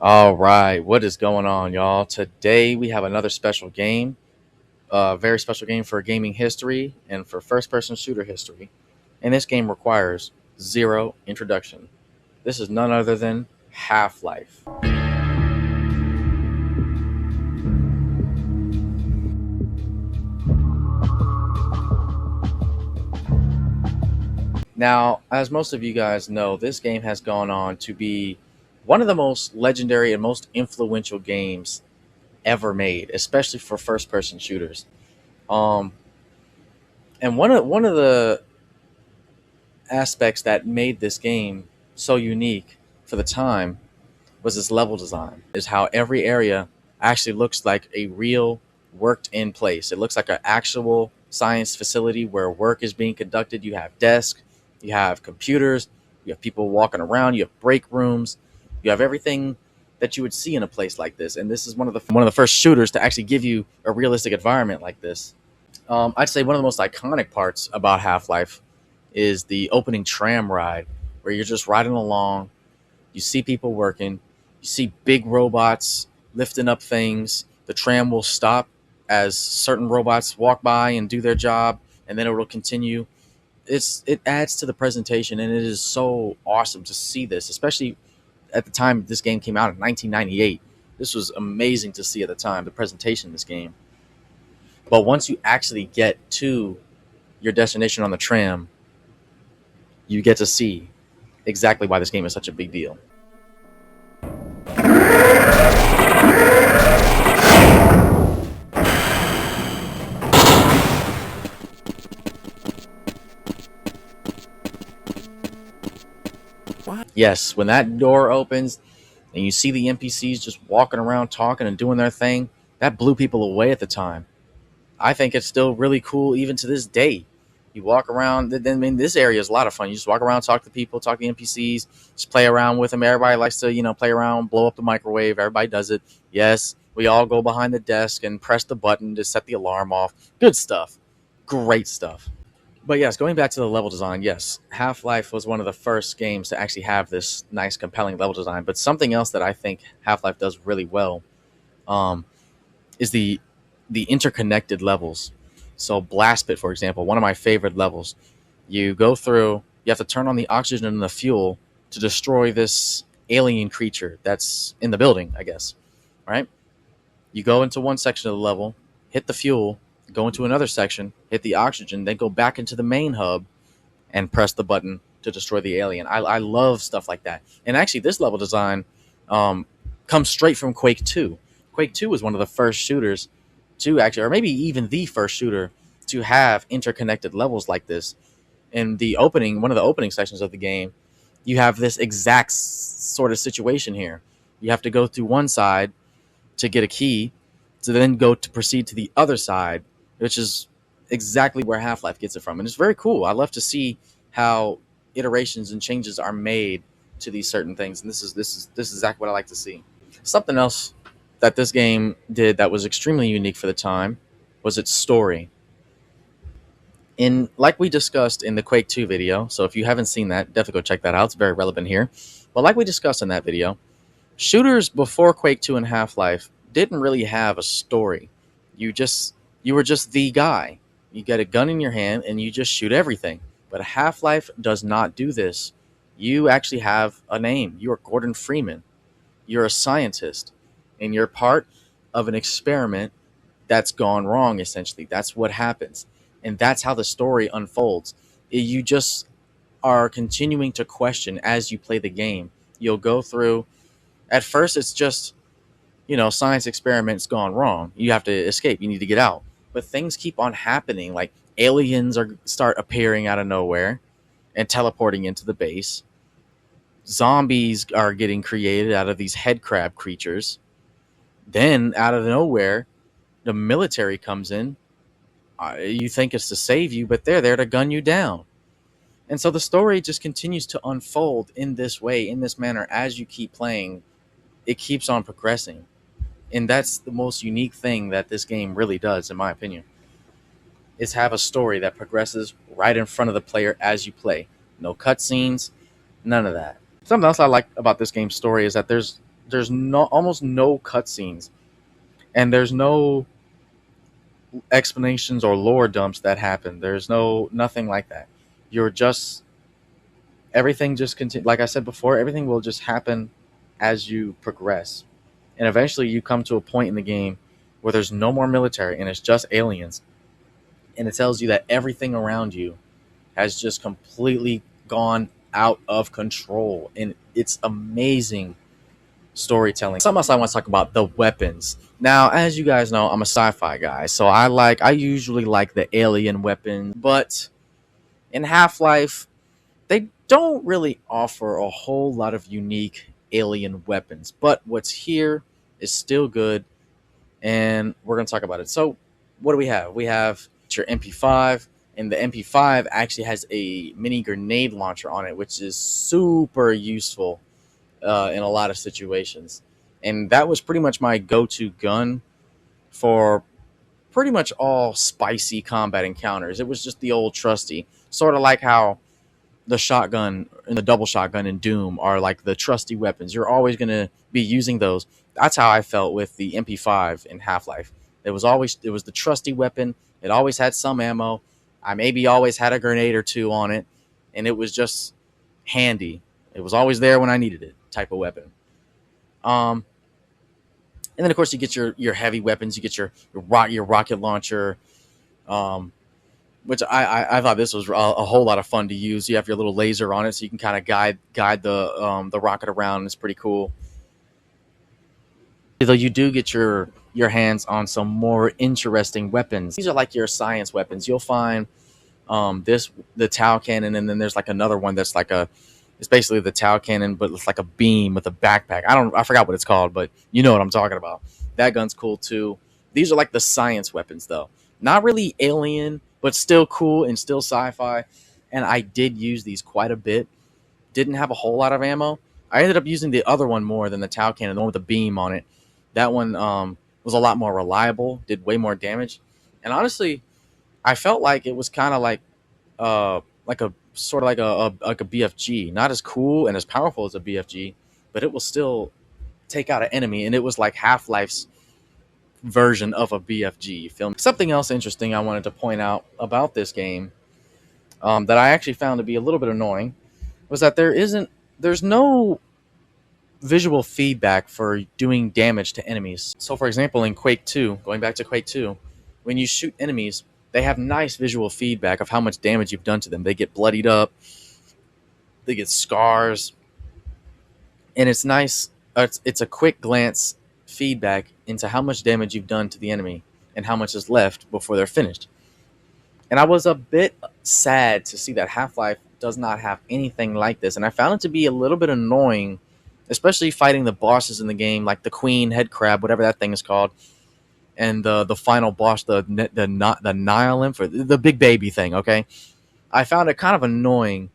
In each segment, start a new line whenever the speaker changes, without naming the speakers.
All right, what is going on, y'all? Today we have another special game, a very special game for gaming history and for first person shooter history. And this game requires zero introduction. This is none other than Half Life. Now, as most of you guys know, this game has gone on to be one of the most legendary and most influential games ever made, especially for first person shooters. Um, and one of the aspects that made this game so unique for the time was its level design. Is how every area actually looks like a real worked in place. It looks like an actual science facility where work is being conducted. You have desks, you have computers, you have people walking around, you have break rooms, you have everything that you would see in a place like this. And this is one of the first shooters to actually give you a realistic environment like this. I'd say one of the most iconic parts about Half-Life is the opening tram ride, where you're just riding along, you see people working, you see big robots lifting up things. The tram will stop as certain robots walk by and do their job, and then it will continue. It adds to the presentation, and it is so awesome to see this, especially at the time this game came out in 1998. This was amazing to see at the time, the presentation of this game. But once you actually get to your destination on the tram, you get to see exactly why this game is such a big deal. What? Yes, when that door opens and you see the NPCs just walking around talking and doing their thing, that blew people away at the time. I think it's still really cool even to this day. You walk around, this area is a lot of fun. You just walk around, talk to people, talk to NPCs, just play around with them. Everybody likes to, play around, blow up the microwave. Everybody does it. Yes, we all go behind the desk and press the button to set the alarm off. Good stuff. Great stuff. But yes, going back to the level design, yes, Half-Life was one of the first games to actually have this nice, compelling level design. But something else that I think Half-Life does really well um, is the interconnected levels. So Blast Pit, for example, one of my favorite levels. You go through, you have to turn on the oxygen and the fuel to destroy this alien creature that's in the building, I guess. Right? You go into one section of the level, hit the fuel, go into another section, hit the oxygen, then go back into the main hub and press the button to destroy the alien. I love stuff like that. And actually, this level design comes straight from Quake 2. Quake 2 was one of the first shooters to actually, or maybe even the first shooter to have interconnected levels like this. In the opening, one of the opening sections of the game, you have this exact sort of situation here. You have to go through one side to get a key, to then go to proceed to the other side, which is exactly where Half-Life gets it from. And it's very cool. I love to see how iterations and changes are made to these certain things. And this is exactly what I like to see. Something else that this game did that was extremely unique for the time was its story. Like we discussed in the Quake 2 video, so if you haven't seen that, definitely go check that out. It's very relevant here. But like we discussed in that video, shooters before Quake 2 and Half-Life didn't really have a story. You were just the guy. You get a gun in your hand and you just shoot everything. But Half-Life does not do this. You actually have a name. You are Gordon Freeman. You're a scientist. And you're part of an experiment that's gone wrong, essentially. That's what happens. And that's how the story unfolds. You just are continuing to question as you play the game. You'll go through, at first it's just, science experiments gone wrong. You have to escape. You need to get out. But things keep on happening. Like aliens start appearing out of nowhere and teleporting into the base. Zombies are getting created out of these head crab creatures. Then out of nowhere, the military comes in. You think it's to save you, but they're there to gun you down. And so the story just continues to unfold in this way, in this manner, as you keep playing. It keeps on progressing. And that's the most unique thing that this game really does, in my opinion, is have a story that progresses right in front of the player as you play. No cutscenes, none of that. Something else I like about this game's story is that there's there's no almost no cutscenes, and there's no explanations or lore dumps that happen. There's nothing like that. You're just everything just continue. Like I said before, everything will just happen as you progress, and eventually you come to a point in the game where there's no more military and it's just aliens, and it tells you that everything around you has just completely gone out of control, and it's amazing storytelling. Something else I want to talk about: the weapons. Now, as you guys know, I'm a sci-fi guy, so I usually like the alien weapons, but in Half-Life, they don't really offer a whole lot of unique alien weapons. But what's here is still good, and we're going to talk about it. So, what do we have? We have your MP5, and the MP5 actually has a mini grenade launcher on it, which is super useful in a lot of situations. And that was pretty much my go-to gun for pretty much all spicy combat encounters. It was just the old trusty, sort of like how the shotgun and the double shotgun in Doom are like the trusty weapons. You're always going to be using those. That's how I felt with the MP5 in Half-Life. It was the trusty weapon. It always had some ammo. I maybe always had a grenade or two on it, and it was just handy. It was always there when I needed it, type of weapon. Um, and then of course you get your heavy weapons. You get your rocket launcher, which I thought this was a whole lot of fun to use. You have your little laser on it, so you can kind of guide the rocket around. It's pretty cool. Though you do get your hands on some more interesting weapons. These are like your science weapons. You'll find the Tau cannon, and then there's like another one that's like it's basically the Tau cannon, but it's like a beam with a backpack. I forgot what it's called, but you know what I'm talking about. That gun's cool too. These are like the science weapons though. Not really alien, but still cool and still sci-fi. And I did use these quite a bit. Didn't have a whole lot of ammo. I ended up using the other one more than the Tau cannon, the one with the beam on it. That one was a lot more reliable, did way more damage. And honestly, I felt like it was kind of like a sort of like a BFG, not as cool and as powerful as a BFG, but it will still take out an enemy, and it was like Half-Life's version of a BFG. Film. Something else interesting I wanted to point out about this game that I actually found to be a little bit annoying was that there's no visual feedback for doing damage to enemies. So, for example, in Quake 2, going back to Quake 2, when you shoot enemies, they have nice visual feedback of how much damage you've done to them. They get bloodied up, they get scars, and it's nice. It's a quick glance feedback into how much damage you've done to the enemy and how much is left before they're finished. And I was a bit sad to see that Half-Life does not have anything like this, and I found it to be a little bit annoying, especially fighting the bosses in the game, like the Queen Head Crab, whatever that thing is called, and the final boss, the Nylymph, or the big baby thing. Okay, I found it kind of annoying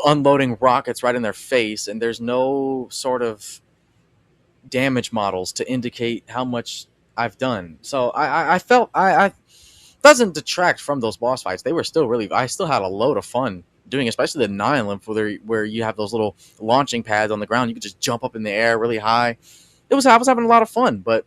unloading rockets right in their face, and there's no sort of damage models to indicate how much I've done. So I felt I doesn't detract from those boss fights. They were still really. I still had a load of fun doing, especially the Nylymph, where you have those little launching pads on the ground. You could just jump up in the air really high. I was having a lot of fun, but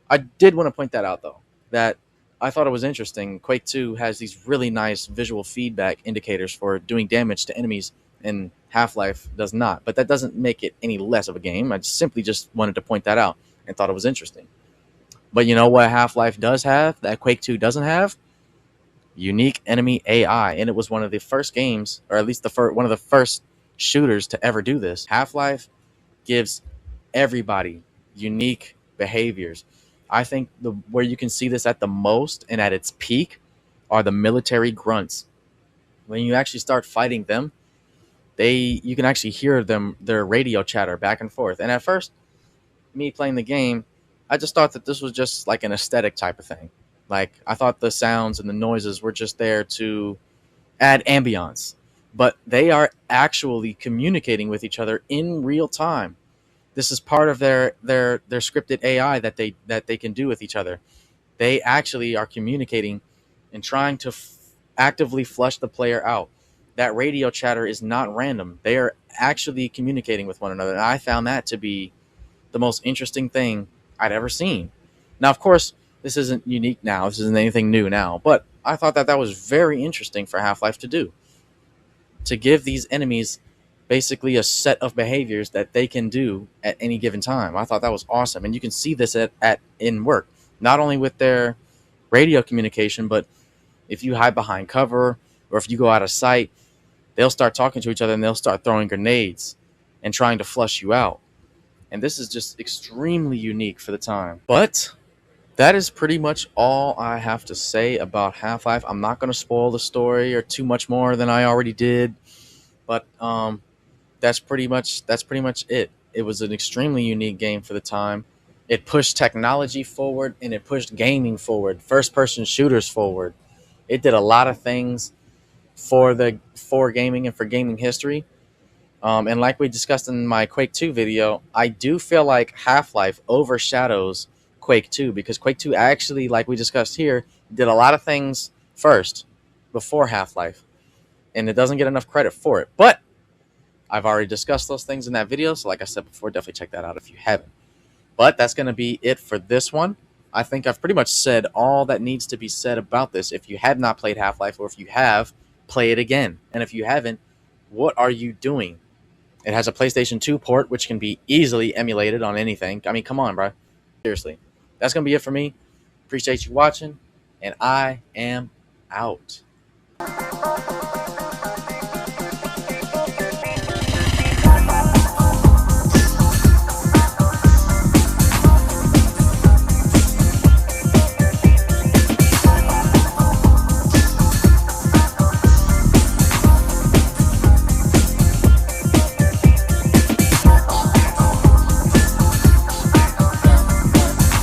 I did want to point that out, though, that I thought it was interesting. Quake 2 has these really nice visual feedback indicators for doing damage to enemies, and Half-Life does not. But that doesn't make it any less of a game. I simply just wanted to point that out and thought it was interesting. But you know what Half-Life does have that Quake 2 doesn't have? Unique enemy AI. And it was one of the first games, or at least one of the first shooters to ever do this. Half-Life gives everybody unique behaviors. I think where you can see this at the most and at its peak are the military grunts. When you actually start fighting them, you can actually hear their radio chatter back and forth. And at first, me playing the game, I just thought that this was just like an aesthetic type of thing. Like, I thought the sounds and the noises were just there to add ambiance. But they are actually communicating with each other in real time. This is part of their scripted AI that they can do with each other. They actually are communicating and trying to actively flush the player out. that radio chatter is not random. They are actually communicating with one another. And I found that to be the most interesting thing I'd ever seen. Now, of course, this isn't unique now. This isn't anything new now. But I thought that that was very interesting for Half-Life to do. To give these enemies basically a set of behaviors that they can do at any given time. I thought that was awesome. And you can see this at in work. Not only with their radio communication, but if you hide behind cover or if you go out of sight, they'll start talking to each other and they'll start throwing grenades and trying to flush you out. And this is just extremely unique for the time. But that is pretty much all I have to say about Half-Life. I'm not going to spoil the story or too much more than I already did. But that's pretty much it. It was an extremely unique game for the time. It pushed technology forward and it pushed gaming forward, first-person shooters forward. It did a lot of things for gaming and for gaming history. And like we discussed in my Quake 2 video, I do feel like Half-Life overshadows Quake 2 because Quake 2 actually, like we discussed here, did a lot of things first before Half-Life. And it doesn't get enough credit for it. But I've already discussed those things in that video. So like I said before, definitely check that out if you haven't. But that's going to be it for this one. I think I've pretty much said all that needs to be said about this. If you have not played Half-Life, or if you have, play it again. And if you haven't, what are you doing? It has a PlayStation 2 port, which can be easily emulated on anything. I mean, come on, bro. Seriously. That's going to be it for me. Appreciate you watching, and I am out.